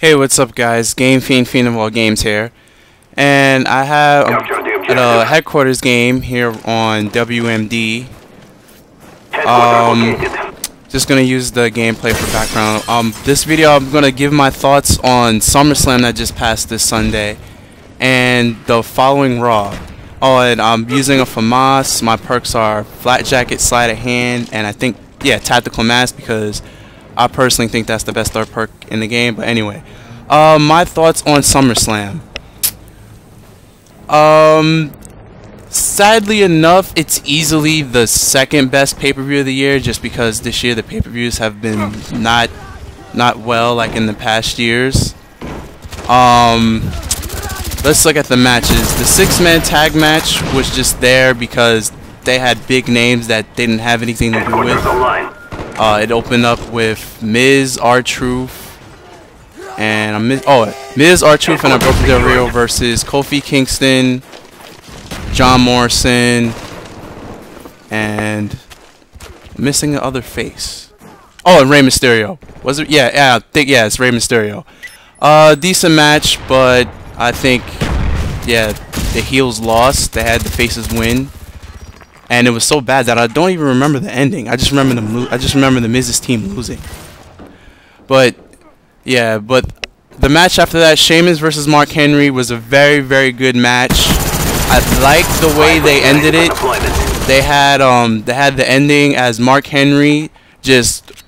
Hey, what's up, guys? Game Fiend of all games here, and I have at a headquarters game here on WMD. Just gonna use the gameplay for background. This video I'm gonna give my thoughts on SummerSlam that just passed this Sunday, and the following Raw. Oh, and I'm using a FAMAS. My perks are Flat Jacket, Sleight of Hand, and I think Tactical Mask, because I personally think that's the best third perk in the game. But anyway, my thoughts on SummerSlam. Sadly enough, it's easily the second best pay-per-view of the year, just because this year the pay-per-views have been not well like in the past years. Let's look at the matches. The six-man tag match was just there because they had big names that didn't have anything to do with. It opened up with Miz, R-Truth, and Miz, R-Truth, and Alberto Del Rio versus Kofi Kingston, John Morrison, and I'm missing the other face. Oh, and Rey Mysterio. Was it? I think it's Rey Mysterio. Decent match, but I think the heels lost. They had the faces win. And it was so bad that I don't even remember the ending. I just remember the Miz's team losing. But the match after that, Sheamus versus Mark Henry, was a very, very good match. I liked the way they ended it. They had the ending as Mark Henry just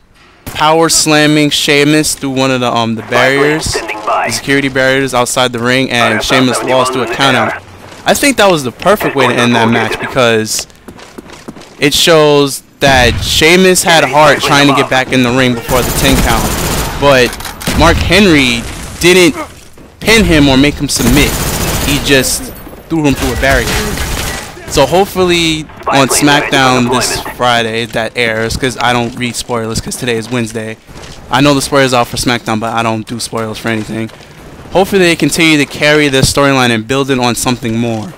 power slamming Sheamus through one of the barriers, the security barriers outside the ring, and Sheamus lost to a countout. I think that was the perfect way to end that match, because it shows that Sheamus had heart trying to get back in the ring before the 10 count, but Mark Henry didn't pin him or make him submit. He just threw him through a barrier. So hopefully on Smackdown this Friday that airs, because I don't read spoilers because today is Wednesday. I know the spoilers are out for Smackdown, but I don't do spoilers for anything. Hopefully they continue to carry their storyline and build it on something more.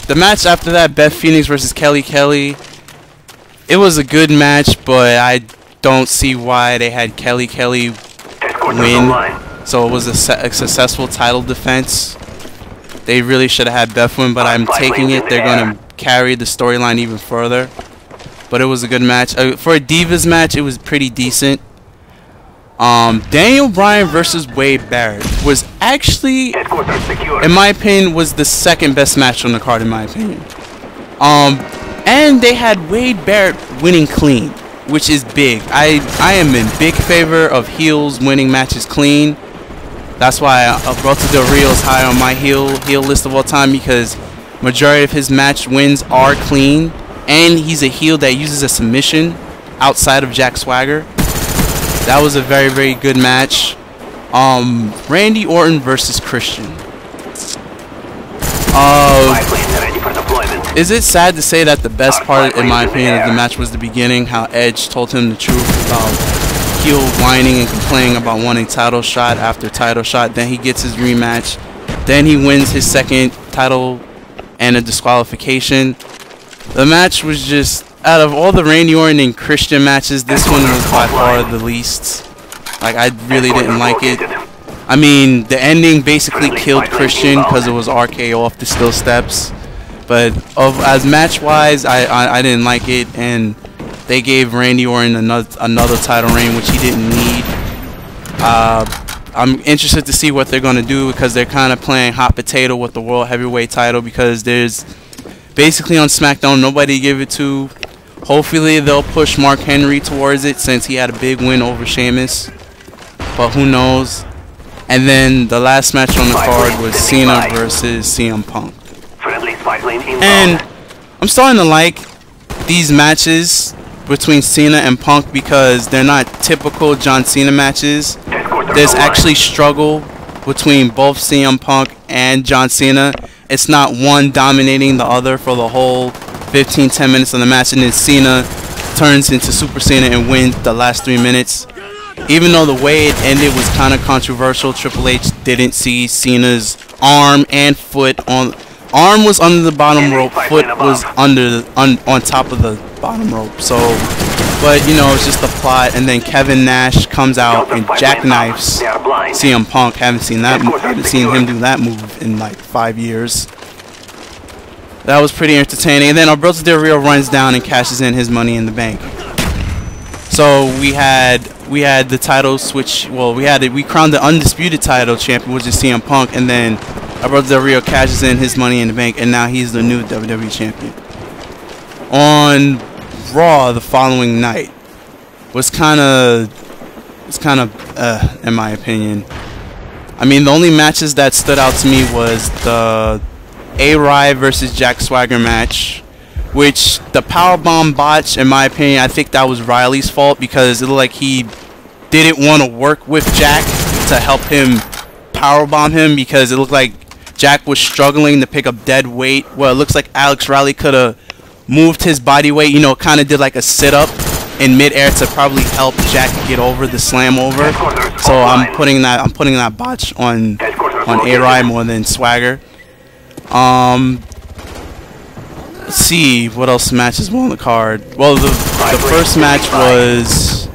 The match after that, Beth Phoenix versus Kelly Kelly, it was a good match, but I don't see why they had Kelly Kelly win. So it was a successful title defense. They really should have had Beth win, but I'm taking it. They're going to carry the storyline even further. But it was a good match. For a Divas match, it was pretty decent. Daniel Bryan versus Wade Barrett was actually, in my opinion, was the second best match on the card, in my opinion. And they had Wade Barrett winning clean, which is big. I am in big favor of heels winning matches clean. That's why Alberto Del Rio is high on my heel list of all time, because majority of his match wins are clean, and he's a heel that uses a submission outside of Jack Swagger. That was a very, very good match. Randy Orton versus Christian. Is it sad to say that the best part, in my opinion, of the match was the beginning? How Edge told him the truth about heel whining and complaining about wanting title shot after title shot. Then he gets his rematch. Then he wins his second title and a disqualification. The match was just, out of all the Randy Orton and Christian matches, this one was by far the least. Like, I really didn't like it. I mean, the ending basically killed Christian because it was RKO off the steel steps. But as match-wise, I didn't like it, and they gave Randy Orton another title reign, which he didn't need. I'm interested to see what they're going to do, because they're kind of playing hot potato with the World Heavyweight title, because there's basically on SmackDown nobody to give it to. Hopefully they'll push Mark Henry towards it, since he had a big win over Sheamus, but who knows. And then the last match on the card was Cena versus CM Punk. And I'm starting to like these matches between Cena and Punk, because they're not typical John Cena matches. There's actually struggle between both CM Punk and John Cena. It's not one dominating the other for the whole 15-10 minutes of the match, and then Cena turns into Super Cena and wins the last 3 minutes. Even though the way it ended was kind of controversial, Triple H didn't see Cena's arm and foot on. Arm was under the bottom rope, foot was on top of the bottom rope. So But you know, it's just the plot, and then Kevin Nash comes out and jackknifes CM Punk. Haven't seen that. Haven't seen him do that move in like 5 years. That was pretty entertaining. And then Alberto Del Rio runs down and cashes in his Money in the Bank. So we had the title switch. Well, we crowned the undisputed title champion, which is CM Punk, and then Alberto Del Rio cashes in his Money in the Bank, and now he's the new WWE champion. On Raw the following night was kind of in my opinion. I mean, the only matches that stood out to me was the A-Rye versus Jack Swagger match, which the powerbomb botch, in my opinion, I think that was Riley's fault, because it looked like he didn't want to work with Jack to help him powerbomb him, because it looked like Jack was struggling to pick up dead weight. Well, it looks like Alex Riley could have moved his body weight, you know, kind of did like a sit-up in midair to probably help Jack get over the slam over. So I'm putting that botch on A-Rye more than Swagger. Let's see what else matches were on the card. Well, the first match was,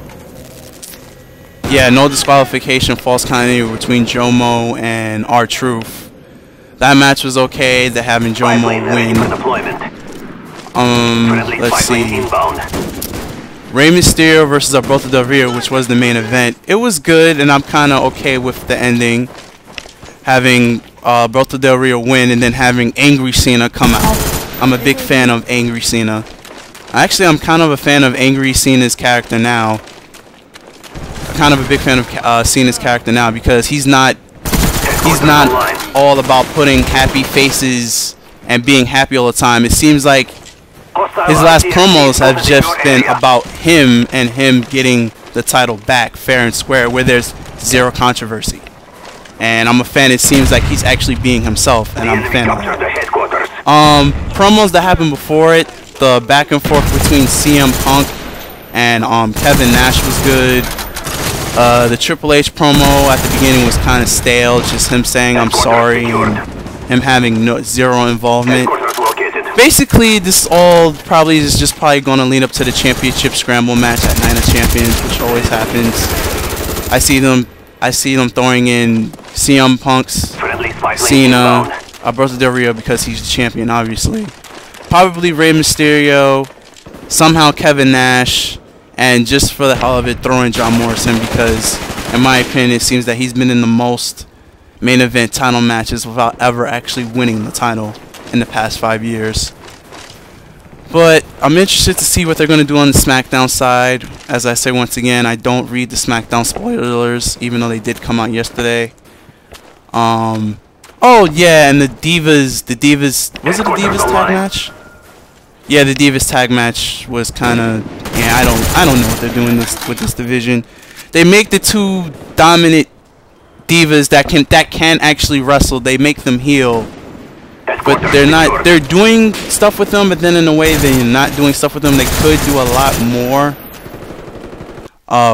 yeah, no disqualification, false continuity between Jomo and R-Truth. That match was okay. They're having Jomo win. Let's see. Rey Mysterio versus Alberto Del Rio, which was the main event. It was good, and I'm kind of okay with the ending. Having Alberto Del Rio win, and then having Angry Cena come out. I'm a big fan of Angry Cena. Actually, I'm kind of a fan of Angry Cena's character now. Kind of a big fan of Cena's character now, because he's not all about putting happy faces and being happy all the time. It seems like his last promos have just been about him and him getting the title back fair and square, where there's zero controversy. And I'm a fan. It seems like he's actually being himself, and I'm a fan of that. Promos that happened before it, the back and forth between CM Punk and Kevin Nash was good. The Triple H promo at the beginning was kind of stale, just him saying I'm sorry and him having zero involvement. Basically, this all probably is just going to lead up to the championship scramble match at Night of Champions, which always happens. I see them throwing in CM Punk's Cena, Alberto Del Rio, because he's the champion, obviously. Probably Rey Mysterio, somehow Kevin Nash, and just for the hell of it, throw in John Morrison, because, in my opinion, it seems that he's been in the most main event title matches without ever actually winning the title in the past 5 years. But I'm interested to see what they're going to do on the Smackdown side. As I say once again, I don't read the Smackdown spoilers, even though they did come out yesterday. Oh yeah, and the Divas, was it the Divas tag match? Yeah, the Divas tag match was kind of, yeah, I don't know what they're doing with this division. They make the two dominant divas that can actually wrestle, they make them heel. But they're doing stuff with them, but then in a way they're not doing stuff with them. They could do a lot more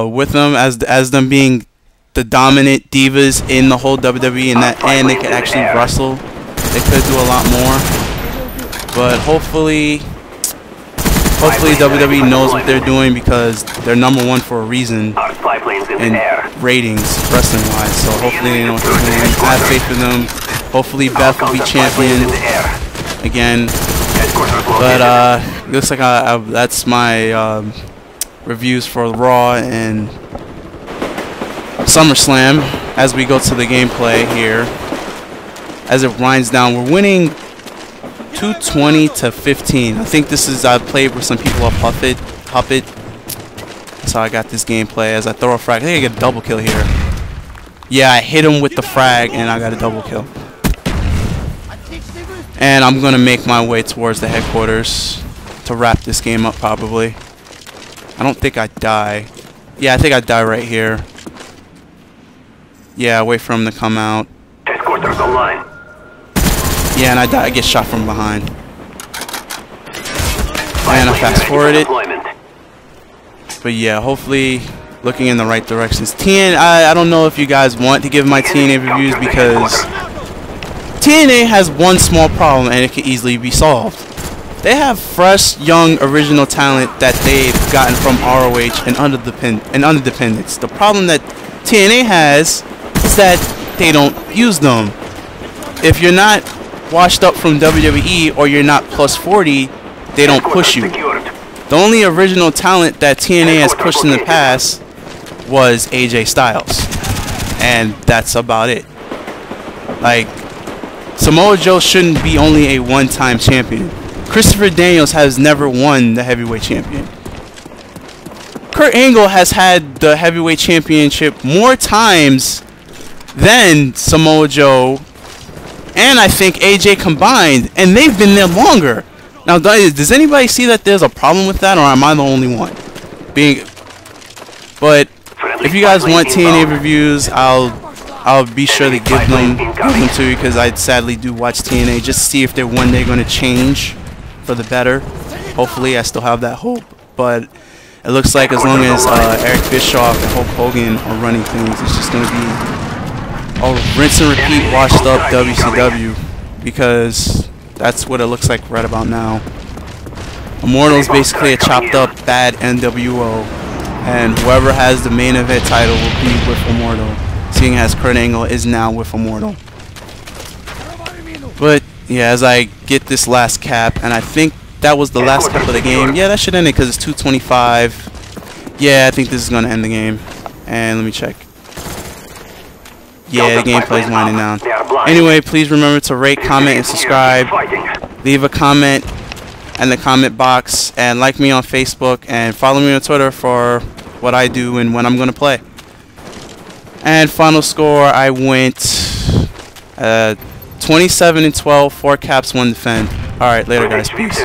with them as them being the dominant divas in the whole WWE, and they could actually wrestle. They could do a lot more. But hopefully WWE knows what they're doing, because they're #1 for a reason in ratings, wrestling wise. So hopefully they know what they're doing. I have faith in them. Hopefully Beth will be champion again. But looks like that's my reviews for Raw and SummerSlam. As we go to the gameplay here, as it winds down, we're winning 220 to 15. I think this is, I played with some people up Huppet. That's how I got this gameplay. As I throw a frag, I think I get a double kill here. Yeah, I hit him with the frag and I got a double kill. And I'm gonna make my way towards the headquarters to wrap this game up probably. I don't think I die. Yeah, I think I die right here. Yeah, wait for him to come out. Headquarters online. Yeah, and I die. I get shot from behind. And I fast forward it. But yeah, hopefully looking in the right directions. TNA, I don't know if you guys want to give my TNA reviews, because TNA has one small problem and it can easily be solved. They have fresh, young, original talent that they've gotten from ROH and under Dependence. The problem that TNA has is that they don't use them. If you're not washed up from WWE or you're not plus 40, they don't push you. The only original talent that TNA has pushed in the past was AJ Styles, and that's about it. Like, Samoa Joe shouldn't be only a one-time champion. Christopher Daniels has never won the heavyweight champion. Kurt Angle has had the heavyweight championship more times than Samoa Joe and I think AJ combined, and they've been there longer. Now, does anybody see that there's a problem with that, or am I the only one? But if you guys want TNA reviews, I'll be sure to give them to you, because I sadly do watch TNA just to see if they're one day going to change for the better. Hopefully, I still have that hope, but it looks like as long as Eric Bischoff and Hulk Hogan are running things, it's just going to be a rinse and repeat washed up WCW, because that's what it looks like right about now. Immortal is basically a chopped up bad NWO, and whoever has the main event title will be with Immortal, seeing as Kurt Angle is now with Immortal. But yeah, as I get this last cap, and I think that was the last cap of the game. Yeah, that should end it because it's 2:25. Yeah, I think this is going to end the game. And let me check. Yeah, the gameplay is winding down. Anyway, please remember to rate, comment, and subscribe. Leave a comment in the comment box, and like me on Facebook, and follow me on Twitter for what I do and when I'm going to play. And final score, I went 27-12, 4 caps, 1 defend. Alright, later guys, peace.